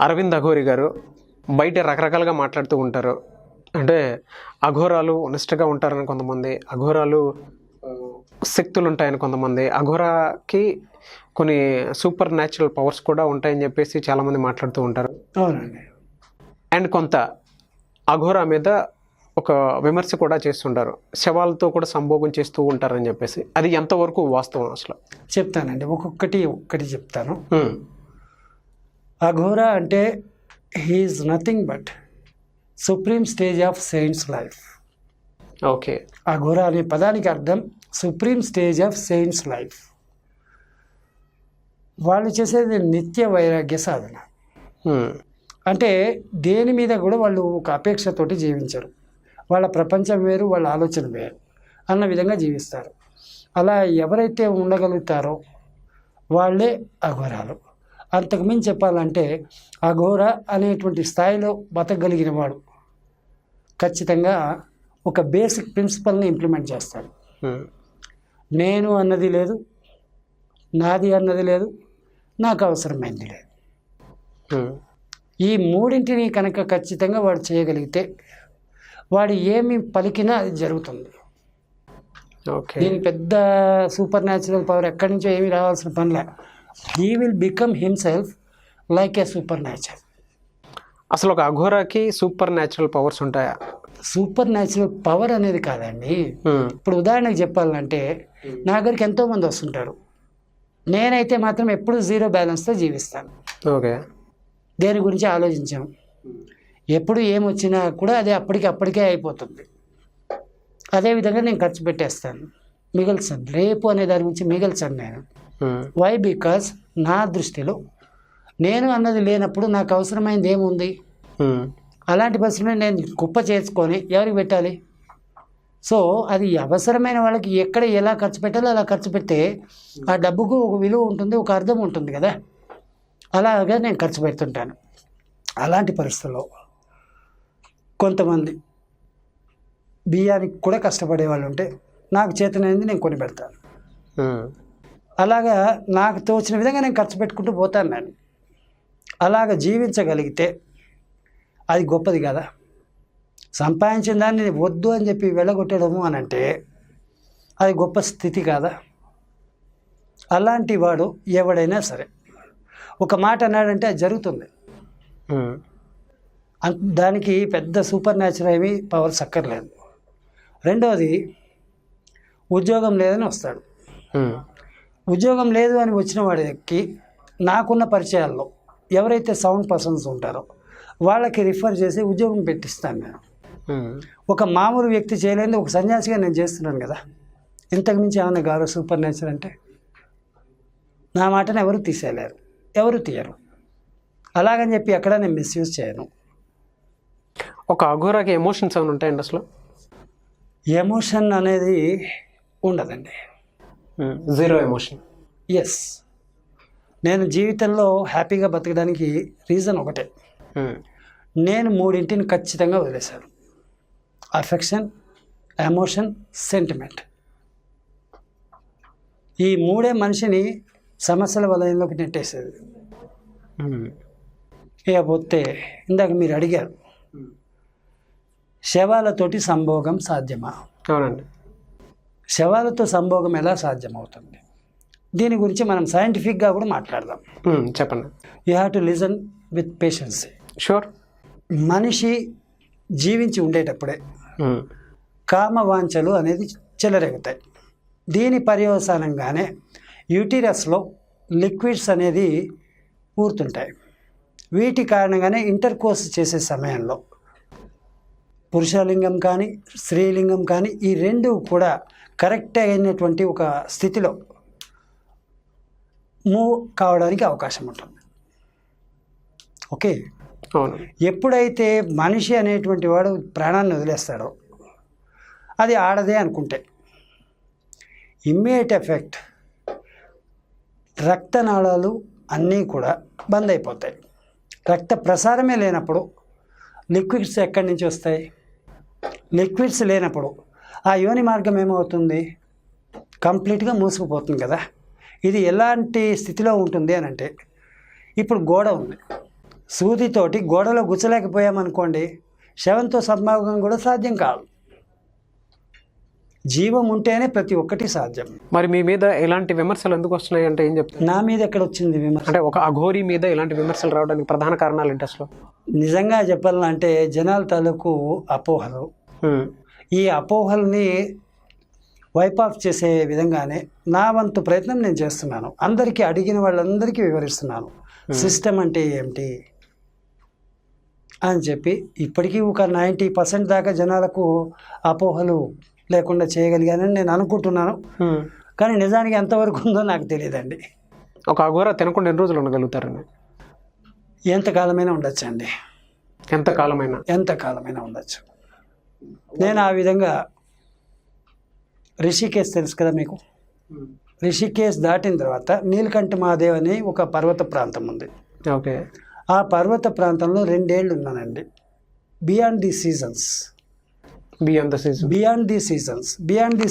అరవింద్ అఘోరి గారు బయట రకరకాలుగా మాట్లాడుతూ ఉంటారు. అంటే అఘోరాలు నిష్టగా ఉంటారని కొంతమంది, అఘోరాలు శక్తులు ఉంటాయని కొంతమంది, అఘోరాకి కొన్ని సూపర్ న్యాచురల్ పవర్స్ కూడా ఉంటాయని చెప్పేసి చాలామంది మాట్లాడుతూ ఉంటారు. అవునండి. అండ్ కొంత అఘోరా మీద ఒక విమర్శ కూడా చేస్తుంటారు, శవాలతో కూడా సంభోగం చేస్తూ ఉంటారని చెప్పేసి. అది ఎంతవరకు వాస్తవం అసలు? చెప్తానండి, ఒక్కొక్కటి చెప్తాను. అఘోరా అంటే he's nothing but supreme stage of saints life. Okay. Aghora అనే పదానికి అర్థం supreme stage of saints life. వాళ్ళు చేసేది నిత్య వైరాగ్య సాధన. అంటే దేని మీద కూడా వాళ్ళు ఒక అపేక్షతోటి జీవించరు. వాళ్ళ ప్రపంచం వేరు, వాళ్ళ ఆలోచన వేరు అన్న విధంగా జీవిస్తారు. అలా ఎవరైతే ఉండగలుగుతారో వాళ్ళే అఘోరాలు. అంతకుమించి చెప్పాలంటే అఘోరా అనేటువంటి స్థాయిలో బతకగలిగిన వాడు ఖచ్చితంగా ఒక బేసిక్ ప్రిన్సిపల్ని ఇంప్లిమెంట్ చేస్తాడు. నేను అన్నది లేదు, నాది అన్నది లేదు, నాకు అవసరమైంది లేదు. ఈ మూడింటిని కనుక ఖచ్చితంగా వాడు చేయగలిగితే వాడు ఏమి పలికినా అది జరుగుతుంది. దీని పెద్ద సూపర్ న్యాచురల్ పవర్ ఎక్కడి నుంచో ఏమి రావాల్సిన పనిలే. He will become himself like a supernatural. అసలు ఒక అఘోరాకి సూపర్ న్యాచురల్ పవర్స్ ఉంటాయా? సూపర్ న్యాచురల్ పవర్ అనేది కాదండి. ఇప్పుడు ఉదాహరణకు చెప్పాలంటే నా దగ్గరికి ఎంతోమంది వస్తుంటారు, నేనైతే మాత్రం ఎప్పుడు జీరో బ్యాలెన్స్తో జీవిస్తాను. ఓకే. దేని గురించి ఆలోచించాము, ఎప్పుడు ఏమొచ్చినా కూడా అది అప్పటికే అయిపోతుంది. అదేవిధంగా నేను ఖర్చు పెట్టేస్తాను, మిగల్చాను. రేపు అనే దాని గురించి మిగల్చాను నేను. వై? బికాస్ నా దృష్టిలో నేను అన్నది లేనప్పుడు నాకు అవసరమైంది ఏముంది? అలాంటి పరిస్థితుల్లో నేను కుప్ప చేసుకొని ఎవరికి పెట్టాలి? సో అది అవసరమైన వాళ్ళకి ఎక్కడ ఎలా ఖర్చు పెట్టాలో అలా ఖర్చు పెడితే ఆ డబ్బుకు ఒక విలువ ఉంటుంది, ఒక అర్థం ఉంటుంది కదా. అలాగా నేను ఖర్చు పెడుతుంటాను. అలాంటి పరిస్థితుల్లో కొంతమంది బియ్యానికి కూడా కష్టపడే వాళ్ళు ఉంటే నాకు చేతనైంది నేను కొని పెడతాను. అలాగా నాకు తోచిన విధంగా నేను ఖర్చు పెట్టుకుంటూ పోతాను. నేను అలాగ జీవించగలిగితే అది గొప్పది కదా. సంపాదించిన దాన్ని వద్దు అని చెప్పి వెళ్ళగొట్టడము అని అంటే అది గొప్ప స్థితి కాదా? అలాంటి వాడు ఎవడైనా సరే ఒక మాట అన్నాడంటే అది జరుగుతుంది. దానికి పెద్ద సూపర్ న్యాచురల్ ఏమీ పవర్స్ అక్కర్లేదు. రెండవది, ఉద్యోగం లేదని వస్తాడు. ఉద్యోగం లేదు అని వచ్చిన వాడికి నాకున్న పరిచయాల్లో ఎవరైతే సౌండ్ పర్సన్స్ ఉంటారో వాళ్ళకి రిఫర్ చేసి ఉద్యోగం పెట్టిస్తాను నేను. ఒక మామూలు వ్యక్తి చేయలేని ఒక సన్యాసిగా నేను చేస్తున్నాను కదా. ఇంతకుమించి ఏమన్నా గారు సూపర్ నేచర్ అంటే? నా మాటను ఎవరు తీసేయలేరు, ఎవరు తీయరు. అలాగని చెప్పి ఎక్కడ నేను మిస్యూజ్ చేయను. ఒక అఘోరాకి ఎమోషన్స్ ఏమైనా ఉంటాయండి అసలు? ఎమోషన్ అనేది ఉండదండి. Zero emotion. ఎస్, నేను జీవితంలో హ్యాపీగా బతకడానికి రీజన్ ఒకటే. నేను మూడింటిని ఖచ్చితంగా వదిలేశాను: అఫెక్షన్, ఎమోషన్, సెంటిమెంట్. ఈ మూడే మనిషిని సమస్యల వలయంలోకి నెట్టేసేది. ఇకపోతే ఇందాక మీరు అడిగారు, శవాలతోటి సంభోగం సాధ్యమా? అవునండి. శవాలతో సంభోగం ఎలా సాధ్యమవుతుంది? దీని గురించి మనం సైంటిఫిక్గా కూడా మాట్లాడదాం. చెప్పండి. You have to listen with patience. Sure. మనిషి జీవించి ఉండేటప్పుడే కామవాంఛలు అనేది చెలరేగుతాయి. దీని పర్యవసానంగానే యూటీరస్లో లిక్విడ్స్ అనేది ఊరుతుంటాయి. వీటి కారణంగానే ఇంటర్ కోర్స్ చేసే సమయంలో పురుషలింగం కానీ స్త్రీలింగం కానీ ఈ రెండు కూడా కరెక్ట్ అయినటువంటి ఒక స్థితిలో మూవ్ కావడానికి అవకాశం ఉంటుంది. ఓకే. అవును. ఎప్పుడైతే మనిషి అనేటువంటి వాడు ప్రాణాన్ని వదిలేస్తాడో అది ఆడదే అనుకుంటే ఇమ్మీడియట్ ఎఫెక్ట్ రక్తనాళాలు అన్నీ కూడా బంద్ అయిపోతాయి. రక్త ప్రసారమే లేనప్పుడు లిక్విడ్స్ ఎక్కడి నుంచి వస్తాయి? లిక్విడ్స్ లేనప్పుడు ఆ యోని మార్గం ఏమవుతుంది? కంప్లీట్గా మూసుకుపోతుంది కదా. ఇది ఎలాంటి స్థితిలో ఉంటుంది అని అంటే, ఇప్పుడు గోడ ఉంది, సూదితోటి గోడలో గుచ్చలేకపోయామనుకోండి, శవంతో సంభోగం కూడా సాధ్యం కాదు. జీవం ఉంటేనే ప్రతి ఒక్కటి సాధ్యం. మరి మీ మీద ఇలాంటి విమర్శలు ఎందుకు వస్తున్నాయి అంటే ఏం చెప్తారు? నా మీద ఎక్కడ వచ్చింది విమర్శ? అంటే ఒక అఘోరి మీద ఇలాంటి విమర్శలు రావడానికి ప్రధాన కారణాలు ఏంటి అసలు? నిజంగా చెప్పాలంటే జనాల తాలూకు అపోహలు. ఈ అపోహల్ని వైప్ ఆఫ్ చేసే విధంగానే నా వంతు ప్రయత్నం నేను చేస్తున్నాను. అందరికీ, అడిగిన వాళ్ళందరికీ వివరిస్తున్నాను సిస్టమ్ అంటే ఏమిటి అని చెప్పి. ఇప్పటికీ ఒక 90% దాకా జనాలకు అపోహలు లేకుండా చేయగలిగానని నేను అనుకుంటున్నాను. కానీ నిజానికి ఎంతవరకు ఉందో నాకు తెలియదండి. ఒక అఘోర తినకుండా ఎన్ని రోజులు ఉండగలుగుతారండి? ఎంతకాలమైనా ఉండొచ్చండి. ఎంతకాలమైనా ఉండొచ్చు. నేను ఆ విధంగా రిషికేశ్ తెలుసు కదా మీకు? రిషికేశ్ దాటిన తర్వాత నీలకంఠ మహాదేవ్ అని ఒక పర్వత ప్రాంతం ఉంది. ఓకే. ఆ పర్వత ప్రాంతంలో 2 ఏళ్ళు ఉన్నానండి. బియాండ్ ది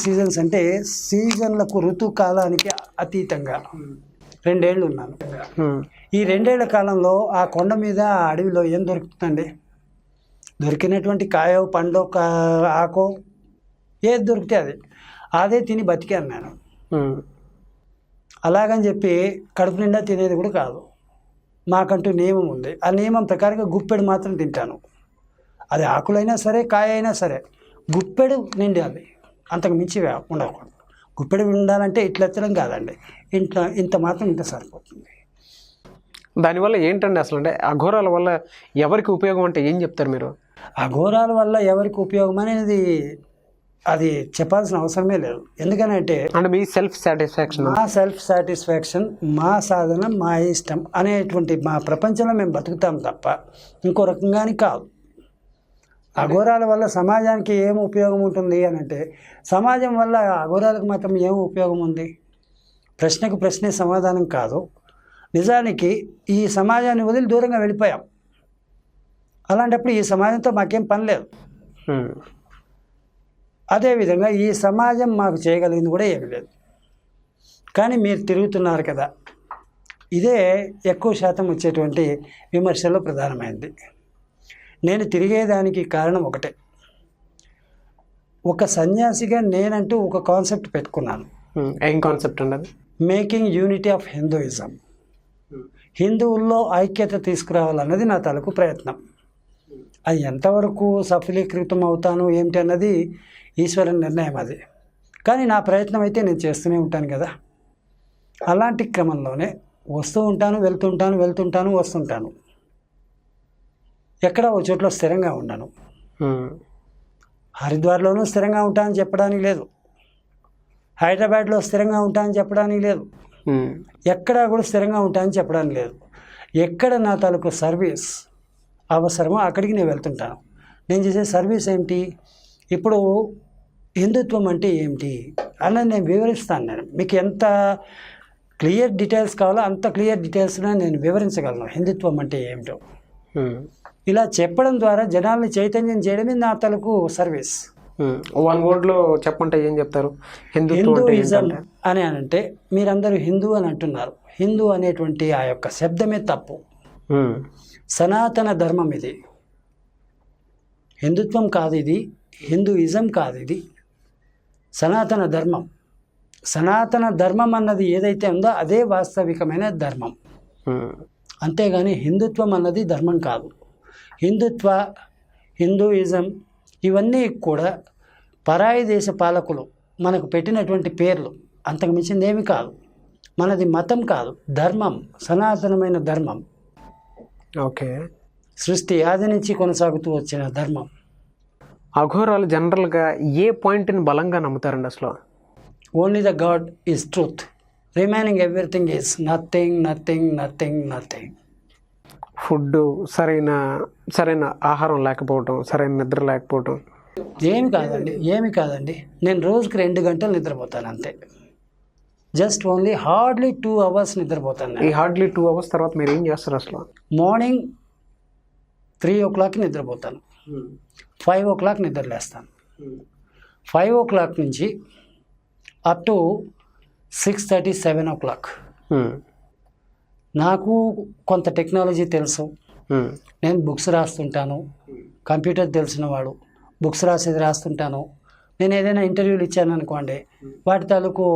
సీజన్స్ అంటే సీజన్లకు, ఋతుకాలానికి అతీతంగా 2 ఏళ్ళు ఉన్నాను. ఈ 2 ఏళ్ల కాలంలో ఆ కొండ మీద, ఆ అడవిలో ఏం దొరుకుతుందండి? దొరికినటువంటి కాయో, పండో, ఆకో ఏది దొరికితే అదే తిని బతికాను నేను. అలాగని చెప్పి కడుపు నిండా తినేది కూడా కాదు. మాకంటూ నియమం ఉంది. ఆ నియమం ప్రకారంగా గుప్పెడు మాత్రం తింటాను. అది ఆకులైనా సరే, కాయ అయినా సరే గుప్పెడు నిండాలి, అంతకు మించి ఉండకూడదు. గుప్పెడు ఉండాలంటే ఇట్లా ఎత్తడం కాదండి, ఇంత మాత్రం ఇంత సరిపోతుంది. దానివల్ల ఏంటండి అసలు? అంటే అఘోరాల వల్ల ఎవరికి ఉపయోగం అంటే ఏం చెప్తారు మీరు? అఘోరాల వల్ల ఎవరికి ఉపయోగం అనేది అది చెప్పాల్సిన అవసరమే లేదు. ఎందుకనంటే మీ సెల్ఫ్ సాటిస్ఫాక్షన్, మా సెల్ఫ్ సాటిస్ఫాక్షన్, మా సాధన, మా ఇష్టం అనేటువంటి మా ప్రపంచంలో మేము బతుకుతాం తప్ప ఇంకో రకంగాని కాదు. అఘోరాల వల్ల సమాజానికి ఏం ఉపయోగం ఉంటుంది అని అంటే, సమాజం వల్ల అఘోరాలకు మాత్రం ఏం ఉపయోగం ఉంది? ప్రశ్నకు ప్రశ్నే సమాధానం కాదు. నిజానికి ఈ సమాజాన్ని వదిలి దూరంగా వెళ్ళిపోయాం. అలాంటప్పుడు ఈ సమాజంతో మాకేం పని లేదు. అదేవిధంగా ఈ సమాజం మాకు చేయగలిగింది కూడా ఏమీ లేదు. కానీ మీరు తిరుగుతున్నారు కదా, ఇదే ఎక్కువ శాతం వచ్చేటువంటి విమర్శల్లో ప్రధానమైనది. నేను తిరిగేదానికి కారణం ఒకటే. ఒక సన్యాసిగా నేనంటూ ఒక కాన్సెప్ట్ పెట్టుకున్నాను. ఏం కాన్సెప్ట్ అండి? Making unity of Hinduism. హిందువుల్లో ఐక్యత తీసుకురావాలన్నది నా తాలూకు ప్రయత్నం. అది ఎంతవరకు సఫలీకృతం అవుతాను ఏమిటి అన్నది ఈశ్వరుని నిర్ణయం. అది కానీ నా ప్రయత్నం అయితే నేను చేస్తూనే ఉంటాను కదా. అలాంటి క్రమంలోనే వస్తూ ఉంటాను, వెళ్తుంటాను, వస్తుంటాను. ఎక్కడ ఒక చోట్ల స్థిరంగా ఉన్నాను. హరిద్వార్లోనూ స్థిరంగా ఉంటానని చెప్పడానికి లేదు, హైదరాబాద్లో స్థిరంగా ఉంటానని చెప్పడానికి లేదు, ఎక్కడా కూడా స్థిరంగా ఉంటానని చెప్పడానికి లేదు. ఎక్కడ నా తాలూకు సర్వీస్ అవసరమో అక్కడికి నేను వెళ్తుంటాను. నేను చేసే సర్వీస్ ఏమిటి? ఇప్పుడు హిందుత్వం అంటే ఏమిటి అన్నది నేను వివరిస్తాను. నేను మీకు ఎంత క్లియర్ డీటెయిల్స్ కావాలో అంత క్లియర్ డీటెయిల్స్లో నేను వివరించగలను హిందుత్వం అంటే ఏమిటో. ఇలా చెప్పడం ద్వారా జనాల్ని చైతన్యం చేయడమే నా తలకు సర్వీస్. వన్ వర్డ్లో చెప్పంటే ఏం చెప్తారు? హిందూయిజం అని అంటే మీరందరూ హిందూ అని అంటున్నారు. హిందూ అనేటువంటి ఆ యొక్క శబ్దమే తప్పు. సనాతన ధర్మం ఇది, హిందుత్వం కాదు ఇది, హిందూయిజం కాదు ఇది, సనాతన ధర్మం. సనాతన ధర్మం అన్నది ఏదైతే ఉందో అదే వాస్తవికమైన ధర్మం. అంతేగాని హిందుత్వం అన్నది ధర్మం కాదు. హిందూయిజం ఇవన్నీ కూడా పరాయి దేశ పాలకులు మనకు పెట్టినటువంటి పేర్లు, అంతకు మించింది ఏమి కాదు. మనది మతం కాదు, ధర్మం, సనాతనమైన ధర్మం. ఓకే. సృష్టి ఆది నుంచి కొనసాగుతూ వచ్చిన ధర్మం. అఘోరాలు జనరల్గా ఏ పాయింట్ని బలంగా నమ్ముతారండి అసలు? Only the God is truth, remaining everything is nothing nothing nothing nothing. Food సరైన ఆహారం లేకపోవటం, సరైన నిద్ర లేకపోవటం ఏమి కాదండి. నేను రోజుకి 2 గంటలు నిద్రపోతాను అంతే. జస్ట్ ఓన్లీ హార్డ్లీ 2 అవర్స్ నిద్రపోతాను. ఈ హార్డ్లీ 2 అవర్స్ తర్వాత మీరు ఏం చేస్తారు అసలు? Morning 3 o'clock నిద్రపోతాను, 5 o'clock నిద్రలేస్తాను. 5 o'clock నుంచి అప్ టు 6:30, 7 o'clock నాకు కొంత టెక్నాలజీ తెలుసు, నేను బుక్స్ రాస్తుంటాను, కంప్యూటర్ తెలిసిన వాడు, బుక్స్ రాసేది రాస్తుంటాను. నేను ఏదైనా ఇంటర్వ్యూలు ఇచ్చాను అనుకోండి, వాటి తాలూకు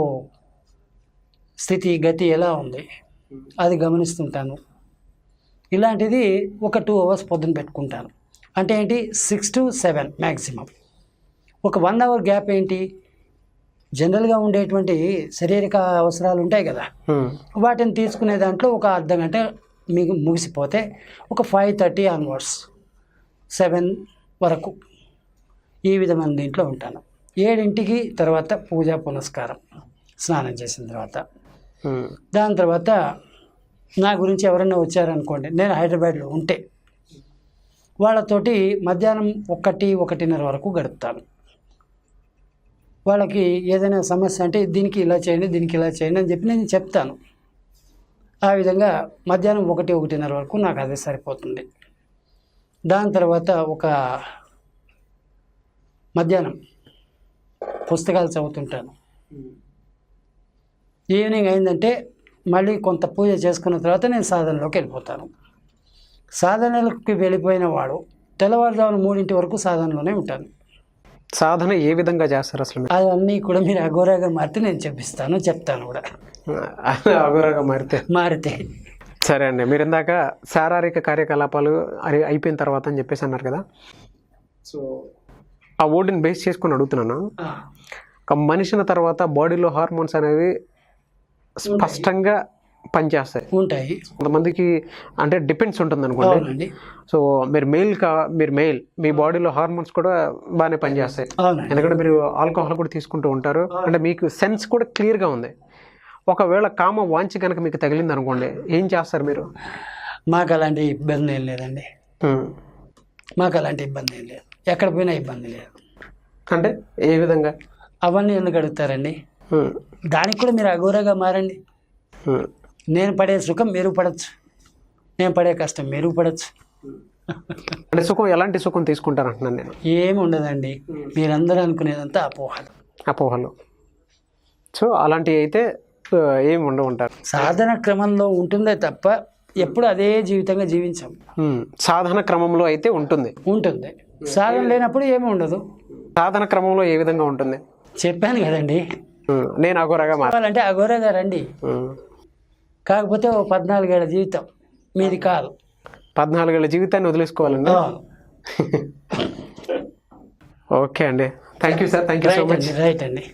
స్థితి గతి ఎలా ఉంది అది గమనిస్తుంటాను. ఇలాంటిది ఒక 2 hours పొద్దున పెట్టుకుంటాను. అంటే ఏంటి, 6 to 7 మ్యాక్సిమం. ఒక 1 hour గ్యాప్ ఏంటి, జనరల్గా ఉండేటువంటి శారీరక అవసరాలు ఉంటాయి కదా, వాటిని తీసుకునే దాంట్లో ఒక అర్ధ గంట మీకు ముగిసిపోతే ఒక 5:30 ఆన్వర్డ్స్ 7 వరకు ఈ విధమైన దీంట్లో ఉంటాను. 7 తర్వాత పూజ పునస్కారం, స్నానం చేసిన తర్వాత. దాని తర్వాత నా గురించి ఎవరైనా వచ్చారనుకోండి, నేను హైదరాబాద్లో ఉంటే వాళ్ళతోటి మధ్యాహ్నం 1-1:30 వరకు గడుపుతాను. వాళ్ళకి ఏదైనా సమస్య అంటే దీనికి ఇలా చేయండి, దీనికి ఇలా చేయండి అని చెప్పి నేను చెప్తాను. ఆ విధంగా మధ్యాహ్నం 1-1:30 వరకు నాకు అదే సరిపోతుంది. దాని తర్వాత ఒక మధ్యాహ్నం పుస్తకాలు చదువుతుంటాను. ఈవినింగ్ అయిందంటే మళ్ళీ కొంత పూజ చేసుకున్న తర్వాత నేను సాధనలోకి వెళ్ళిపోతాను. సాధనలోకి వెళ్ళిపోయిన వాడు తెల్లవారుజామున 3 వరకు సాధనలోనే ఉంటాను. సాధన ఏ విధంగా చేస్తారు అసలు? అవన్నీ కూడా మీరు అఘోరాగా మారితే నేను చెప్తాను కూడా. అఘోరాగా మారితే సరే అండి. మీరు ఇందాక శారీరక కార్యకలాపాలు అయిపోయిన తర్వాత అని చెప్పేసి అన్నారు కదా, సో ఆ ఓడిని బేస్ చేసుకొని అడుగుతున్నాను. ఒక మనిషిన తర్వాత బాడీలో హార్మోన్స్ అనేవి స్పష్టంగా పనిచేస్తాయి, ఉంటాయి. కొంతమందికి అంటే డిపెండ్స్ ఉంటుంది అనుకోండి. సో మీరు మెయిల్ మీ బాడీలో హార్మోన్స్ కూడా బాగానే పనిచేస్తాయి, ఎందుకంటే మీరు ఆల్కహాల్ కూడా తీసుకుంటూ ఉంటారు. అంటే మీకు సెన్స్ కూడా క్లియర్గా ఉంది. ఒకవేళ కామ వాంఛ కనుక మీకు తగిలింది అనుకోండి, ఏం చేస్తారు మీరు? మాకు అలాంటి ఇబ్బంది ఏం లేదండి. ఎక్కడ పోయినా ఇబ్బంది లేదు. అంటే ఏ విధంగా? అవన్నీ ఎందుకు అడుగుతారండి? దానికి కూడా మీరు అఘోరగా మారండి. నేను పడే సుఖం మీరు పడచ్చు, నేను పడే కష్టం మీరు పడచ్చు. అంటే సుఖం ఎలాంటి సుఖం తీసుకుంటారు అంటున్నాను నేను. ఏమి ఉండదండి, మీరందరూ అనుకునేదంతా అపోహలు. సో అలాంటివి అయితే ఏమి ఉండవుంటారు. సాధన క్రమంలో ఉంటుందే తప్ప ఎప్పుడు అదే జీవితంగా జీవించాం. సాధన క్రమంలో అయితే ఉంటుంది. సాధన లేనప్పుడు ఏమి ఉండదు. సాధన క్రమంలో ఏ విధంగా ఉంటుంది చెప్పాను కదండి. నేను అఘోరగా మారాలంటే అఘోరగా రండి. కాకపోతే ఓ 14 ఏళ్ల జీవితం మీది కాదు. 14 ఏళ్ల జీవితాన్ని వదిలేసుకోవాలండి. ఓకే అండి, thank you sir, thank you so much. Right అండి.